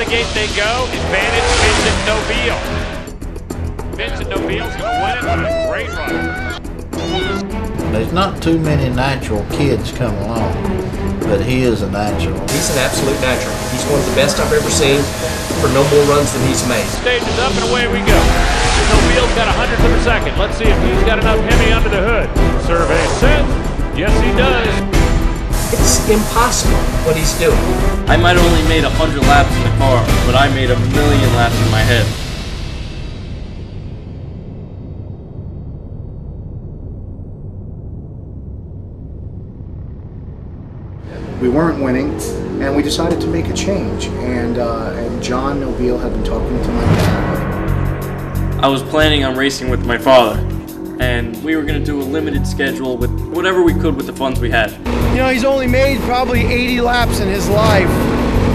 gate they go. Advantage Vincent Nobile. Vincent Nobile's going to win it with a great run. There's not too many natural kids come along, but he is a natural. He's an absolute natural. He's one of the best I've ever seen for no more runs than he's made. Stage is up and away we go. Nobile's got 100th of a second. Let's see if he's got enough Hemi under the hood. Survey set. Yes, he does. It's impossible what he's doing. I might have only made 100 laps in the car, but I made 1,000,000 laps in my head. We weren't winning, and we decided to make a change. And John Nobile had been talking to my dad. I was planning on racing with my father, and we were going to do a limited schedule with whatever we could with the funds we had. You know, he's only made probably 80 laps in his life,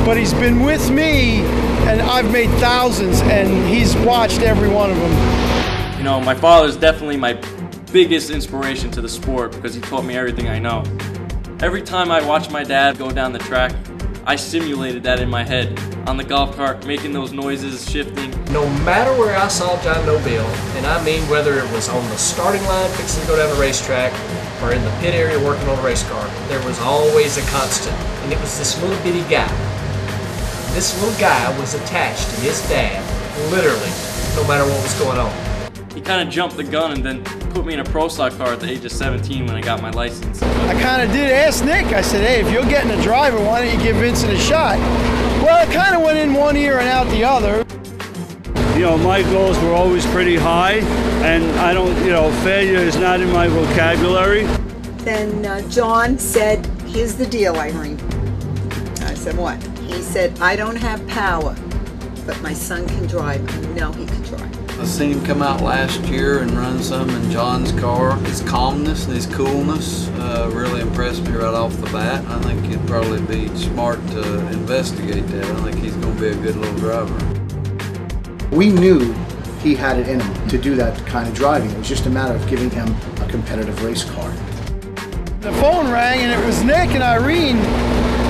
but he's been with me, and I've made thousands, and he's watched every one of them. You know, my father's definitely my biggest inspiration to the sport because he taught me everything I know. Every time I watched my dad go down the track, I simulated that in my head, on the golf cart, making those noises, shifting. No matter where I saw John Nobile, and I mean whether it was on the starting line fixing to go down the racetrack, or in the pit area working on a race car, there was always a constant, and it was this little bitty guy. This little guy was attached to his dad, literally, no matter what was going on. He kind of jumped the gun and then put me in a pro stock car at the age of 17 when I got my license. I kind of did ask Nick, I said, hey, if you're getting a driver, why don't you give Vincent a shot? Well, it kind of went in one ear and out the other. You know, my goals were always pretty high, and I don't, you know, failure is not in my vocabulary. Then John said, here's the deal, Irene. I said, what? He said, I don't have power, but my son can drive. I know he can drive. I seen him come out last year and run some in John's car. His calmness and his coolness really impressed me right off the bat. I think he'd probably be smart to investigate that. I think he's going to be a good little driver. We knew he had it in him to do that kind of driving. It was just a matter of giving him a competitive race car. The phone rang, and it was Nick and Irene,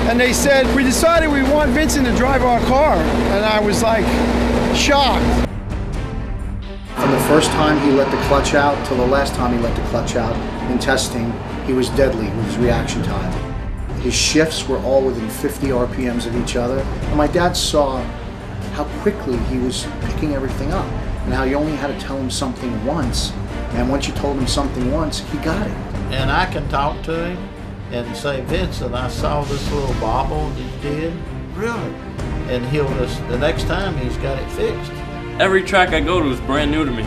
and they said, we decided we want Vincent to drive our car. And I was like, shocked. From the first time he let the clutch out till the last time he let the clutch out in testing, he was deadly with his reaction time. His shifts were all within 50 RPMs of each other. And my dad saw how quickly he was picking everything up and how you only had to tell him something once. And once you told him something once, he got it. And I can talk to him and say, Vincent, I saw this little bobble that you did. Really? And he'll just, the next time he's got it fixed. Every track I go to is brand new to me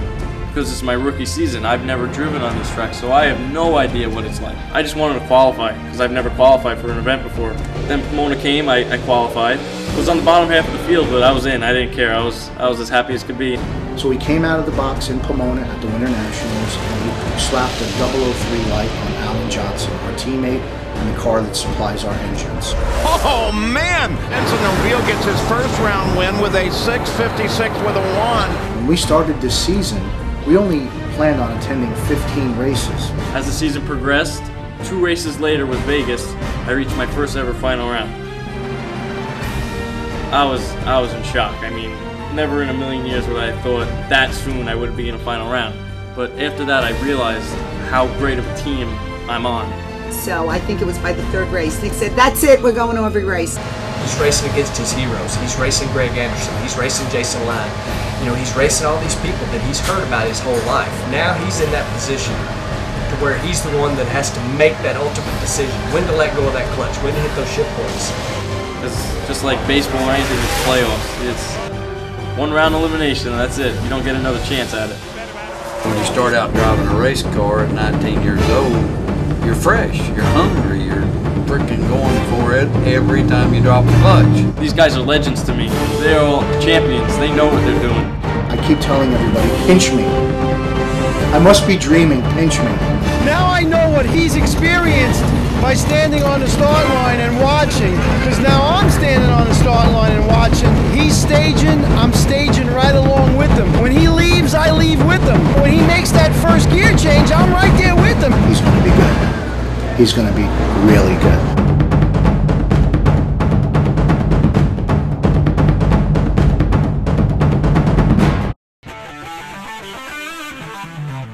because it's my rookie season. I've never driven on this track, so I have no idea what it's like. I just wanted to qualify because I've never qualified for an event before. Then Pomona came, I qualified. I was on the bottom half of the field, but I was in. I didn't care. I was as happy as could be. So we came out of the box in Pomona at the Winter Nationals, and we slapped a 003 light on Alan Johnson, our teammate, and the car that supplies our engines. Oh man! Vincent Nobile gets his first round win with a 6:56 with a 1. When we started this season, we only planned on attending 15 races. As the season progressed, 2 races later with Vegas, I reached my first ever final round. I was in shock. I mean, never in a million years would I have thought that soon I would be in a final round. But after that, I realized how great of a team I'm on. So I think it was by the 3rd race. Nick said, that's it, we're going to every race. He's racing against his heroes. He's racing Greg Anderson. He's racing Jason Line. You know, he's racing all these people that he's heard about his whole life. Now he's in that position to where he's the one that has to make that ultimate decision. When to let go of that clutch, when to hit those shift points. It's just like baseball or anything, it's playoffs. It's 1 round elimination, and that's it. You don't get another chance at it. When you start out driving a race car at 19 years old, you're fresh, you're hungry, you're freaking going for it every time you drop the clutch. These guys are legends to me. They're all champions. They know what they're doing. I keep telling everybody, pinch me. I must be dreaming, pinch me. Now I know what he's experienced by standing on the start line and watching, because now I'm standing on the start line and watching. He's staging, I'm staging right along with him. When he leaves, I leave with him. When he makes that first gear change, I'm right there with him. He's going to be good. He's going to be really good. Nobile.